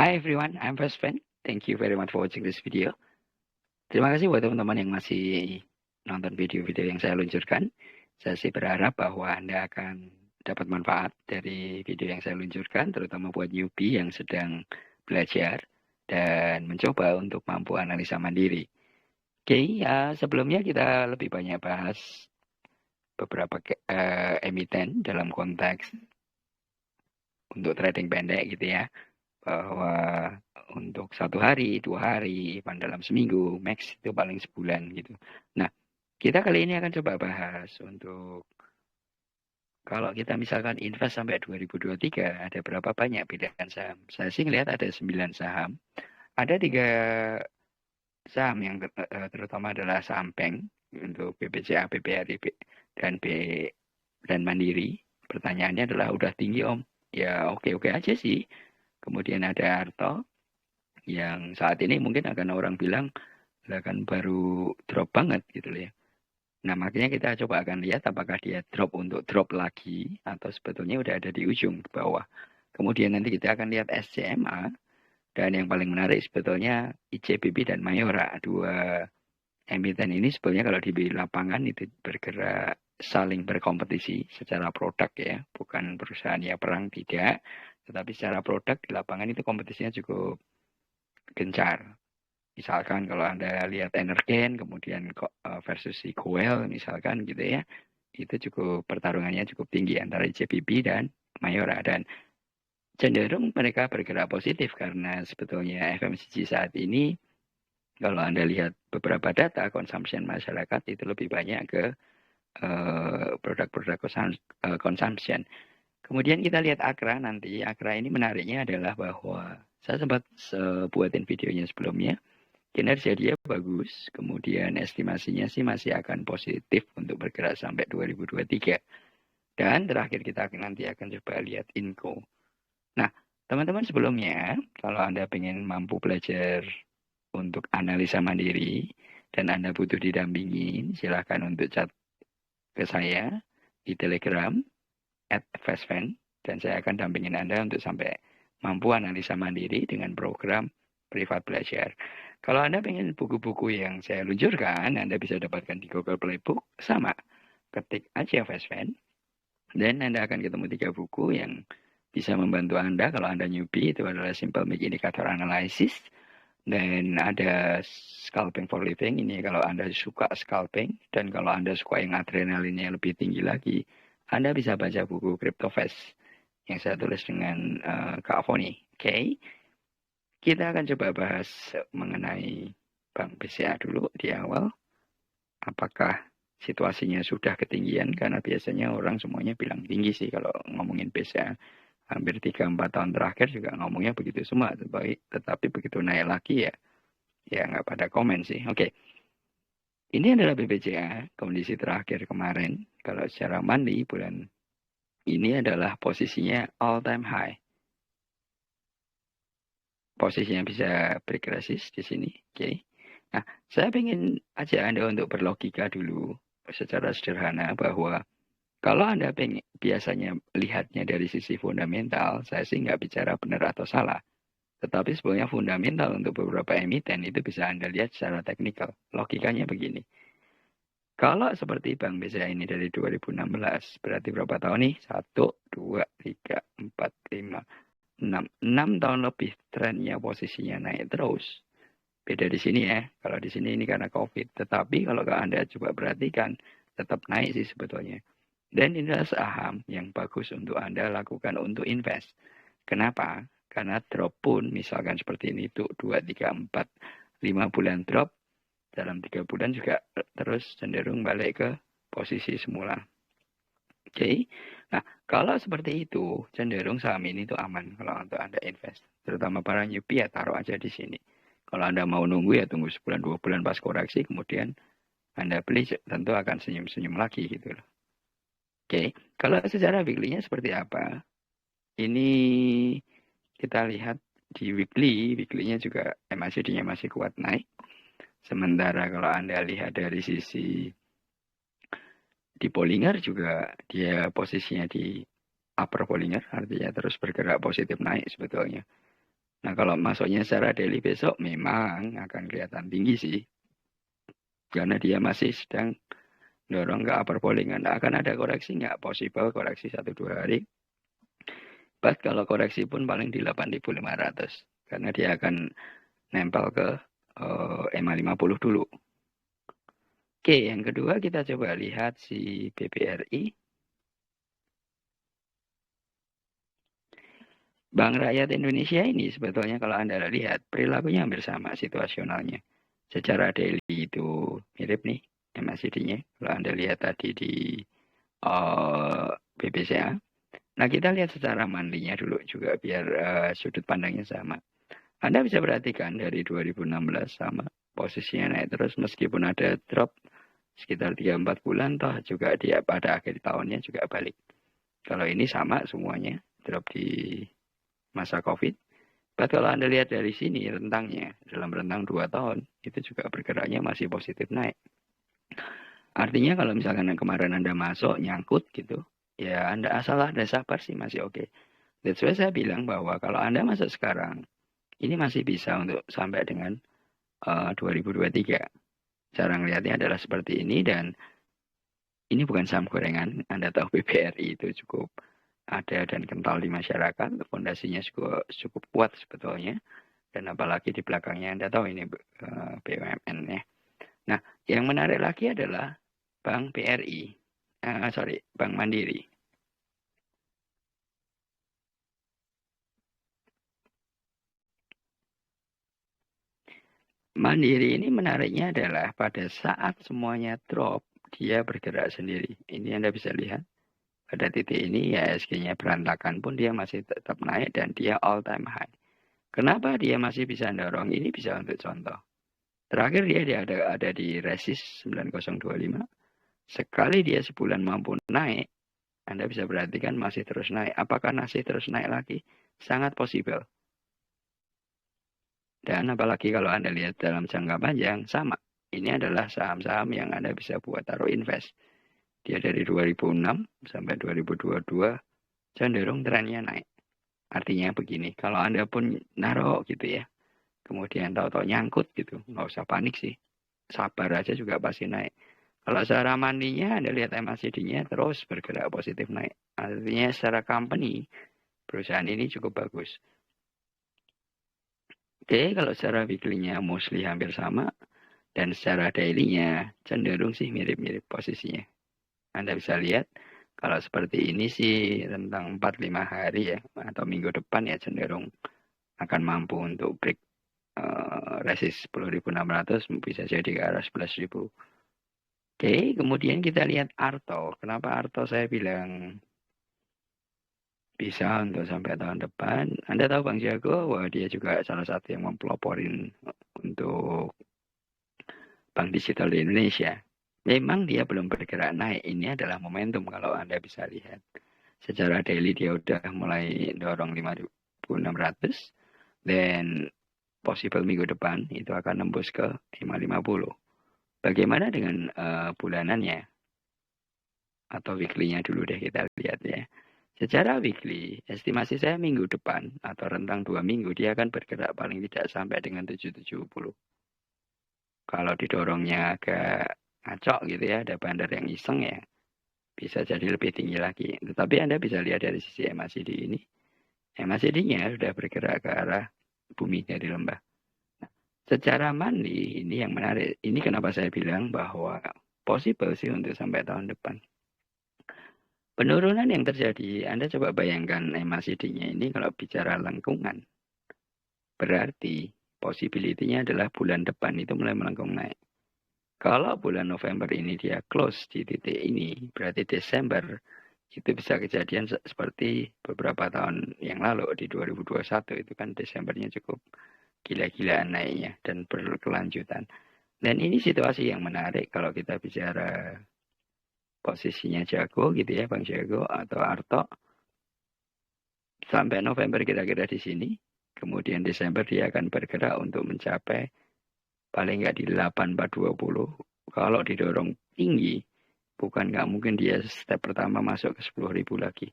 Hi everyone, I'm Fesven. Thank you very much for watching this video. Terima kasih buat teman-teman yang masih nonton video-video yang saya luncurkan. Saya sih berharap bahwa Anda akan dapat manfaat dari video yang saya luncurkan, terutama buat newbie yang sedang belajar dan mencoba untuk mampu analisa mandiri. Oke, sebelumnya kita lebih banyak bahas beberapa emiten dalam konteks untuk trading pendek gitu ya. Bahwa untuk 1 hari, 2 hari, dalam seminggu, max itu paling sebulan gitu. Nah, kita kali ini akan coba bahas untuk kalau kita misalkan invest sampai 2023, ada berapa banyak pilihan saham? Saya sih ngelihat ada 9 saham. Ada 3 saham yang terutama adalah saham bank untuk BPCA, BPRI, dan dan Mandiri. Pertanyaannya adalah udah tinggi Om? Ya oke-oke aja sih. Kemudian ada Arto yang saat ini mungkin akan orang bilang kan baru drop banget gitu loh ya. Nah makanya kita coba akan lihat apakah dia drop untuk drop lagi atau sebetulnya udah ada di ujung ke bawah. Kemudian nanti kita akan lihat SCMA dan yang paling menarik sebetulnya ICBP dan Mayora. Dua emiten ini sebetulnya kalau di lapangan itu bergerak saling berkompetisi secara produk ya, bukan perusahaan ya perang tidak, tetapi secara produk di lapangan itu kompetisinya cukup gencar. Misalkan kalau Anda lihat Energen, kemudian versus si Goel misalkan gitu ya, itu cukup pertarungannya cukup tinggi antara ICBP dan Mayora. Dan cenderung mereka bergerak positif karena sebetulnya FMCG saat ini, kalau Anda lihat beberapa data consumption masyarakat itu lebih banyak ke produk-produk consumption. Kemudian kita lihat Akra nanti. Akra ini menariknya adalah bahwa saya sempat buatin videonya sebelumnya. Kinerja dia bagus, kemudian estimasinya sih masih akan positif untuk bergerak sampai 2023. Dan terakhir kita nanti akan coba lihat Inco. Nah, teman-teman sebelumnya, kalau Anda ingin mampu belajar untuk analisa mandiri dan Anda butuh didampingin, silahkan untuk chat ke saya di Telegram @fastfan dan saya akan dampingin Anda untuk sampai mampu analisa mandiri dengan program privat belajar. Kalau Anda pengen buku-buku yang saya luncurkan, Anda bisa dapatkan di Google Playbook. Sama, ketik aja Fastfan. Dan Anda akan ketemu 3 buku yang bisa membantu Anda. Kalau Anda newbie, itu adalah Simple Make Indicator Analysis. Dan ada Scalping for Living. Ini kalau Anda suka scalping. Dan kalau Anda suka yang adrenalinnya lebih tinggi lagi, Anda bisa baca buku CryptoFast yang saya tulis dengan Kak Foni. Oke. Kita akan coba bahas mengenai Bank BCA dulu di awal. Apakah situasinya sudah ketinggian? Karena biasanya orang semuanya bilang tinggi sih kalau ngomongin BCA. Hampir 3-4 tahun terakhir juga ngomongnya begitu semua. Tetapi begitu naik lagi ya nggak pada komen sih. Oke. Ini adalah BBCA, kondisi terakhir kemarin. Kalau secara monthly bulan ini adalah posisinya all time high. Posisinya bisa berkresis di sini. Oke. Nah, saya ingin ajak Anda untuk berlogika dulu secara sederhana bahwa kalau Anda biasanya lihatnya dari sisi fundamental, saya sih nggak bicara benar atau salah. Tetapi sebenarnya fundamental untuk beberapa emiten itu bisa Anda lihat secara teknikal. Logikanya begini. Kalau seperti Bank BCA ini dari 2016, berarti berapa tahun nih? 1, 2, 3, 4, 5, 6. 6 tahun lebih trennya posisinya naik terus. Beda di sini ya. Kalau di sini ini karena COVID. Tetapi kalau Anda coba perhatikan, tetap naik sih sebetulnya. Dan inilah saham yang bagus untuk Anda lakukan untuk invest. Kenapa? Karena drop pun misalkan seperti ini tuh 2, 3, 4, 5 bulan drop. Dalam 3 bulan juga terus cenderung balik ke posisi semula. Oke. Nah, kalau seperti itu, cenderung saham ini tuh aman kalau untuk Anda invest. Terutama para newbie ya taruh aja di sini. Kalau Anda mau nunggu ya tunggu sebulan 2 bulan pas koreksi, kemudian Anda beli tentu akan senyum-senyum lagi gitu loh. Oke, kalau secara weekly-nya seperti apa? Ini kita lihat di weekly-nya juga MACD-nya masih kuat naik. Sementara kalau Anda lihat dari sisi di Bollinger juga dia posisinya di upper Bollinger, artinya terus bergerak positif naik sebetulnya. Nah, kalau masuknya secara daily besok memang akan kelihatan tinggi sih. Karena dia masih sedang dorong ke upper bowlingan. Akan ada koreksi nggak? Possible koreksi 1-2 hari. But kalau koreksi pun paling di 8.500. Karena dia akan nempel ke EMA 50 dulu. Oke, yang kedua kita coba lihat si BBRI. Bank Rakyat Indonesia ini sebetulnya kalau Anda lihat perilakunya hampir sama situasionalnya. Secara daily itu mirip nih MACD-nya. Kalau Anda lihat tadi di BBCA. Nah, kita lihat secara monthly-nya dulu juga biar sudut pandangnya sama. Anda bisa perhatikan dari 2016 sama posisinya naik terus meskipun ada drop sekitar 3-4 bulan toh juga dia pada akhir tahunnya juga balik. Kalau ini sama semuanya drop di masa COVID. But kalau Anda lihat dari sini rentangnya dalam rentang 2 tahun itu juga bergeraknya masih positif naik. Artinya kalau misalkan kemarin Anda masuk nyangkut gitu, ya Anda asal ada sabar sih masih oke. That's why saya bilang bahwa kalau Anda masuk sekarang, ini masih bisa untuk sampai dengan 2023. Cara ngelihatnya adalah seperti ini dan ini bukan saham gorengan. Anda tahu BBRI itu cukup ada dan kental di masyarakat, fondasinya cukup kuat sebetulnya. Dan apalagi di belakangnya Anda tahu ini BUMN ya. Nah, yang menarik lagi adalah Bank BRI, Bank Mandiri. Mandiri ini menariknya adalah pada saat semuanya drop, dia bergerak sendiri. Ini Anda bisa lihat. Pada titik ini ya IHSG-nya berantakan pun dia masih tetap naik dan dia all time high. Kenapa dia masih bisa dorong? Ini bisa untuk contoh. Terakhir dia ada di resist 9025. Sekali dia sebulan mampu naik, Anda bisa perhatikan masih terus naik. Apakah masih terus naik lagi? Sangat possible. Dan apalagi kalau Anda lihat dalam jangka panjang, sama. Ini adalah saham-saham yang Anda bisa buat taruh invest. Dia dari 2006 sampai 2022 cenderung trennya naik. Artinya begini, kalau Anda pun naruh gitu ya, kemudian tahu-tahu nyangkut gitu, nggak usah panik sih. Sabar aja juga pasti naik. Kalau secara mandinya, Anda lihat MACD-nya terus bergerak positif naik. Artinya secara company, perusahaan ini cukup bagus. Oke, kalau secara weekly-nya mostly hampir sama, dan secara daily-nya cenderung sih mirip-mirip posisinya. Anda bisa lihat, kalau seperti ini sih tentang 4-5 hari ya, atau minggu depan ya cenderung akan mampu untuk break resist 10.600 bisa jadi ke arah 11.000. Oke, kemudian kita lihat Arto. Kenapa Arto saya bilang bisa untuk sampai tahun depan? Anda tahu Bang Jago, wah dia juga salah satu yang mempeloporin untuk Bank Digital di Indonesia. Memang dia belum bergerak naik. Ini adalah momentum kalau Anda bisa lihat. Secara daily dia udah mulai dorong 5.600. Dan possible minggu depan itu akan nembus ke 550. Bagaimana dengan bulanannya? Atau weekly-nya dulu deh kita lihat ya. Secara weekly, estimasi saya minggu depan atau rentang 2 minggu dia akan bergerak paling tidak sampai dengan 770. Kalau didorongnya agak ngacok gitu ya, ada bandar yang iseng ya, bisa jadi lebih tinggi lagi. Tetapi Anda bisa lihat dari sisi MACD ini, MACD-nya sudah bergerak ke arah bumi dari lembah. Nah, secara monthly, ini yang menarik. Ini kenapa saya bilang bahwa possible sih untuk sampai tahun depan. Penurunan yang terjadi, Anda coba bayangkan MACD-nya ini kalau bicara lengkungan. Berarti possibility-nya adalah bulan depan itu mulai melengkung naik. Kalau bulan November ini dia close di titik ini, berarti Desember itu bisa kejadian seperti beberapa tahun yang lalu di 2021 itu kan Desembernya cukup gila-gilaan naiknya dan berkelanjutan. Dan ini situasi yang menarik kalau kita bicara posisinya Jago gitu ya, Bang Jago atau Arto. Sampai November kira-kira di sini. Kemudian Desember dia akan bergerak untuk mencapai paling nggak di 8420. Kalau didorong tinggi, bukan nggak mungkin dia step pertama masuk ke 10.000 lagi.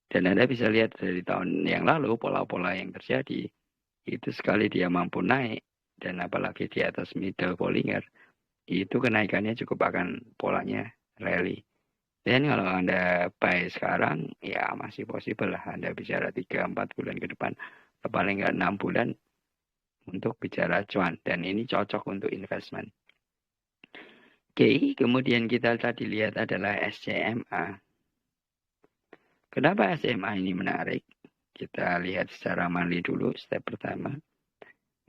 Dan Anda bisa lihat dari tahun yang lalu pola-pola yang terjadi. itu sekali dia mampu naik, dan apalagi di atas middle Bollinger, itu kenaikannya cukup akan polanya rally. Dan kalau Anda buy sekarang, ya masih possible lah Anda bicara 3-4 bulan ke depan, atau paling nggak 6 bulan untuk bicara cuan. Dan ini cocok untuk investment. Oke, kemudian kita tadi lihat adalah SCMA. Kenapa SCMA ini menarik? Kita lihat secara monthly dulu, step pertama.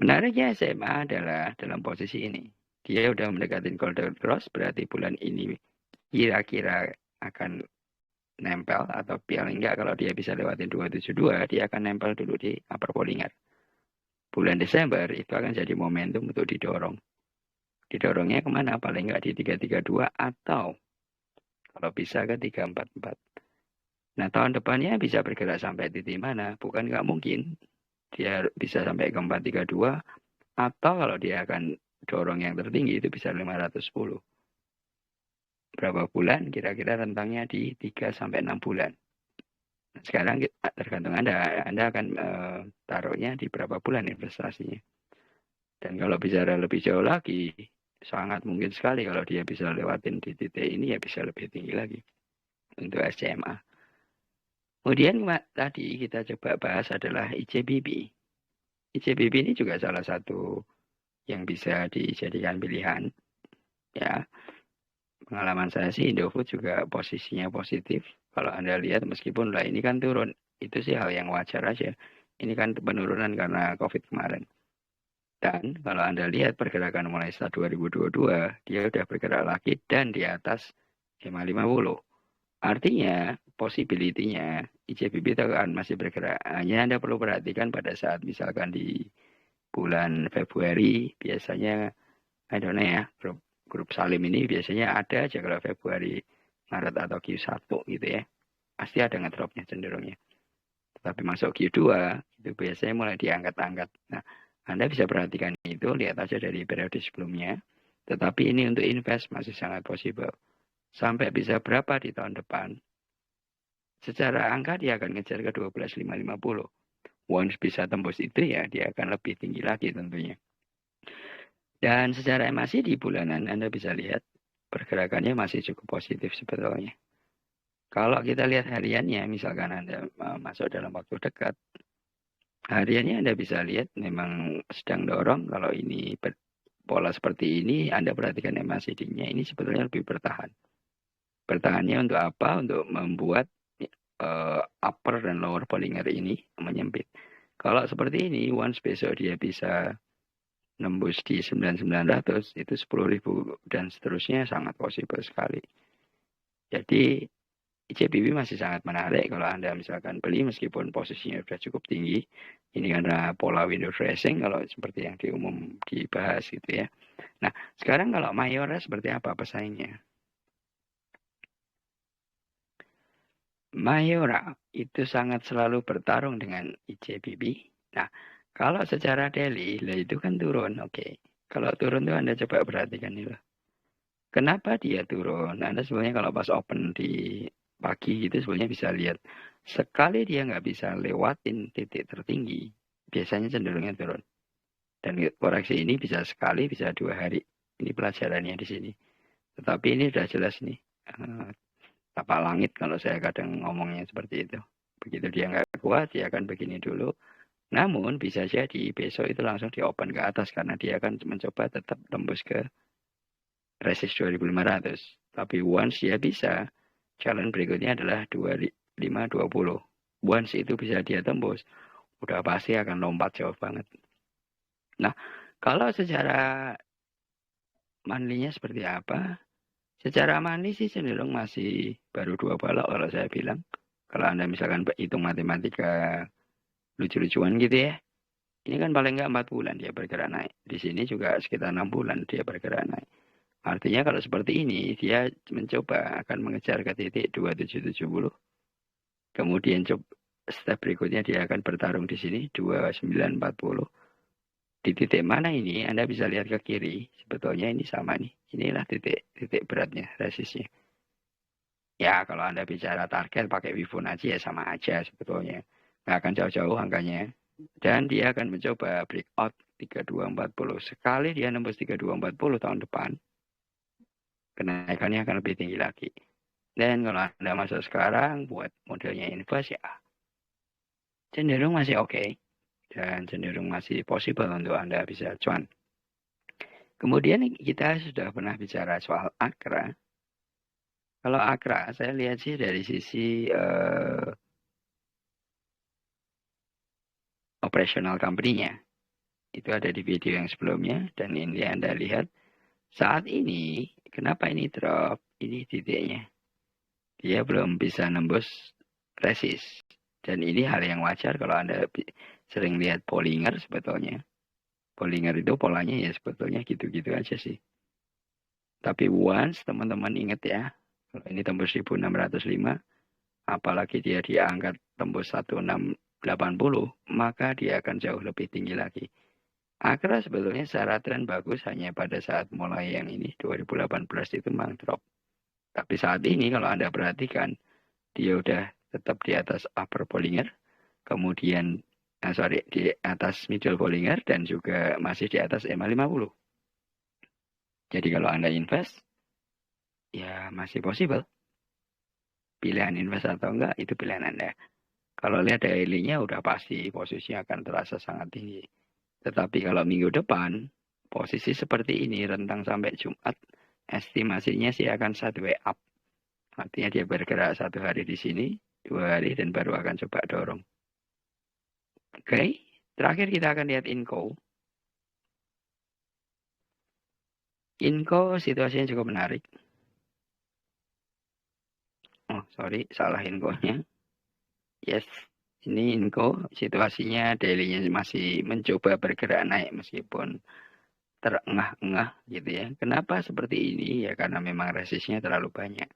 Menariknya SCMA adalah dalam posisi ini. Dia udah mendekatin golden cross, berarti bulan ini kira-kira akan nempel, atau paling enggak kalau dia bisa lewatin 272, dia akan nempel dulu di upper Bollinger. Bulan Desember itu akan jadi momentum untuk didorong. Didorongnya kemana? Paling enggak di 332 atau kalau bisa ke 344. Nah, tahun depannya bisa bergerak sampai titik mana? Bukan nggak mungkin. Dia bisa sampai ke 432, atau kalau dia akan dorong yang tertinggi itu bisa 510. Berapa bulan? Kira-kira rentangnya di 3-6 bulan. Sekarang tergantung Anda akan taruhnya di berapa bulan investasinya. Dan kalau bicara lebih jauh lagi, sangat mungkin sekali kalau dia bisa lewatin di titik ini, ya bisa lebih tinggi lagi untuk SCMA. Kemudian tadi kita coba bahas adalah ICBP. ICBP ini juga salah satu yang bisa dijadikan pilihan. Ya, pengalaman saya sih Indofood juga posisinya positif. Kalau Anda lihat meskipun lah ini kan turun, itu sih hal yang wajar aja. Ini kan penurunan karena COVID kemarin. Dan kalau Anda lihat pergerakan mulai start 2022, dia udah bergerak lagi dan di atas 550. Artinya, possibility-nya ICBP itu akan masih bergerak. Hanya Anda perlu perhatikan pada saat misalkan di bulan Februari, biasanya, I don't know ya, grup Salim ini biasanya ada aja kalau Februari, Maret atau Q1 gitu ya. Pasti ada ngedropnya cenderungnya. Tapi masuk Q2, itu biasanya mulai diangkat-angkat. Nah, Anda bisa perhatikan itu, lihat aja dari periode sebelumnya. Tetapi ini untuk invest masih sangat possible. Sampai bisa berapa di tahun depan? Secara angka dia akan ngejar ke 12.550. Once bisa tembus itu ya dia akan lebih tinggi lagi tentunya. Dan secara MACD di bulanan Anda bisa lihat pergerakannya masih cukup positif sebetulnya. Kalau kita lihat hariannya, misalkan Anda masuk dalam waktu dekat, hariannya Anda bisa lihat memang sedang dorong. Kalau ini pola seperti ini, Anda perhatikan MACD-nya ini sebetulnya lebih bertahan. Bertahannya untuk apa? Untuk membuat upper dan lower Bollinger ini menyempit. Kalau seperti ini, once besok dia bisa nembus di 9.900, itu 10.000 dan seterusnya sangat possible sekali. Jadi ICBP masih sangat menarik kalau Anda misalkan beli meskipun posisinya sudah cukup tinggi. Ini karena pola window dressing kalau seperti yang diumum dibahas gitu ya. Nah, sekarang kalau Mayora seperti apa pesaingnya? Mayora itu sangat selalu bertarung dengan ICBP. Nah, kalau secara daily, lah itu kan turun, oke. Kalau turun tuh Anda coba perhatikan itu. Kenapa dia turun? Anda sebenarnya kalau pas open di pagi itu sebenarnya bisa lihat. Sekali dia nggak bisa lewatin titik tertinggi, biasanya cenderungnya turun. Dan koreksi ini bisa sekali, bisa 2 hari. Ini pelajarannya di sini. Tetapi ini sudah jelas nih. Tapak langit kalau saya kadang ngomongnya seperti itu. Begitu dia nggak kuat, dia akan begini dulu. Namun bisa jadi besok itu langsung di open ke atas karena dia akan mencoba tetap tembus ke resist 2500. Tapi once dia bisa, challenge berikutnya adalah 2520. Once itu bisa dia tembus, udah pasti akan lompat jauh banget. Nah, kalau secara monthly-nya seperti apa? Secara monthly sih cenderung masih baru 2 balok kalau saya bilang. Kalau Anda misalkan hitung matematika lucu-lucuan gitu ya. Ini kan paling nggak 4 bulan dia bergerak naik. Di sini juga sekitar 6 bulan dia bergerak naik. Artinya kalau seperti ini, dia mencoba akan mengejar ke titik 2770. Kemudian step berikutnya dia akan bertarung di sini, 2940. Di titik mana ini, Anda bisa lihat ke kiri. Sebetulnya ini sama nih. Inilah titik beratnya, resistnya. Ya, kalau Anda bicara target pakai Fibonacci ya sama aja sebetulnya. Nggak akan jauh-jauh angkanya. Dan dia akan mencoba breakout 3240. Sekali dia nembus 3240 tahun depan, kenaikannya akan lebih tinggi lagi. Dan kalau Anda masuk sekarang buat modelnya invest ya cenderung masih oke. Dan cenderung masih possible untuk Anda bisa cuan. Kemudian kita sudah pernah bicara soal Akra. Kalau Akra, saya lihat sih dari sisi operational company-nya. Itu ada di video yang sebelumnya. Dan ini Anda lihat. Saat ini, kenapa ini drop? Ini titiknya. Dia belum bisa nembus resist. Dan ini hal yang wajar kalau Anda sering lihat Bollinger sebetulnya. Bollinger itu polanya ya sebetulnya gitu-gitu aja sih. Tapi once teman-teman ingat ya, kalau ini tembus 1605, apalagi dia diangkat tembus 1680, maka dia akan jauh lebih tinggi lagi. Akra sebetulnya secara tren bagus hanya pada saat mulai yang ini 2018 itu memang drop. Tapi saat ini kalau Anda perhatikan, dia udah tetap di atas upper Bollinger, kemudian di atas middle Bollinger dan juga masih di atas EMA 50. Jadi kalau Anda invest, ya masih possible. Pilihan invest atau enggak, itu pilihan Anda. Kalau lihat daily-nya udah pasti posisinya akan terasa sangat tinggi. Tetapi kalau minggu depan, posisi seperti ini rentang sampai Jumat, estimasinya sih akan sideways up. Artinya dia bergerak 1 hari di sini, 2 hari, dan baru akan coba dorong. Oke, terakhir kita akan lihat Inco. Inco situasinya cukup menarik. Oh, sorry, salah Inco-nya. Yes, ini Inco situasinya daily-nya masih mencoba bergerak naik meskipun terengah-engah gitu ya. Kenapa seperti ini? Ya karena memang resistnya terlalu banyak.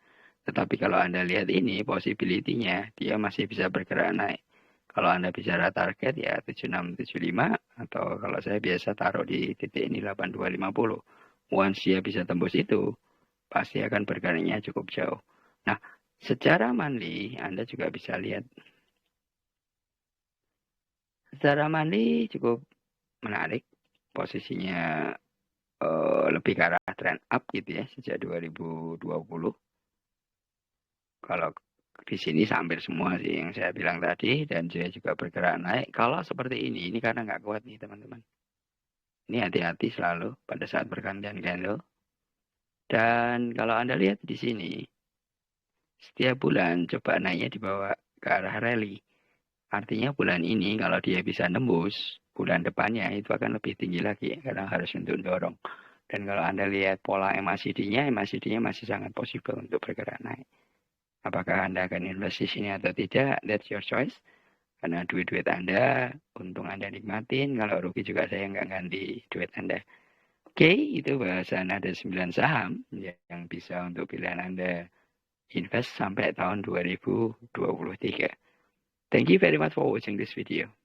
Tetapi kalau Anda lihat ini, possibility-nya dia masih bisa bergerak naik. Kalau Anda bicara target ya 7675 atau kalau saya biasa taruh di titik ini 8250. Once dia bisa tembus itu, pasti akan bergeraknya cukup jauh. Nah, secara monthly Anda juga bisa lihat. Secara monthly cukup menarik. Posisinya lebih ke arah trend up gitu ya sejak 2020. Kalau di sini hampir semua sih yang saya bilang tadi dan dia juga bergerak naik. Kalau seperti ini karena nggak kuat nih teman-teman. Ini hati-hati selalu pada saat pergantian candle. Dan kalau Anda lihat di sini, setiap bulan coba naiknya dibawa ke arah rally. Artinya bulan ini kalau dia bisa nembus, bulan depannya itu akan lebih tinggi lagi karena harus untuk dorong. Dan kalau Anda lihat pola MACD-nya masih sangat possible untuk bergerak naik. Apakah Anda akan invest di sini atau tidak, that's your choice. Karena duit-duit Anda, untung Anda nikmatin, kalau rugi juga saya nggak ganti duit Anda. Oke, itu bahasan ada 9 saham yang bisa untuk pilihan Anda invest sampai tahun 2023. Thank you very much for watching this video.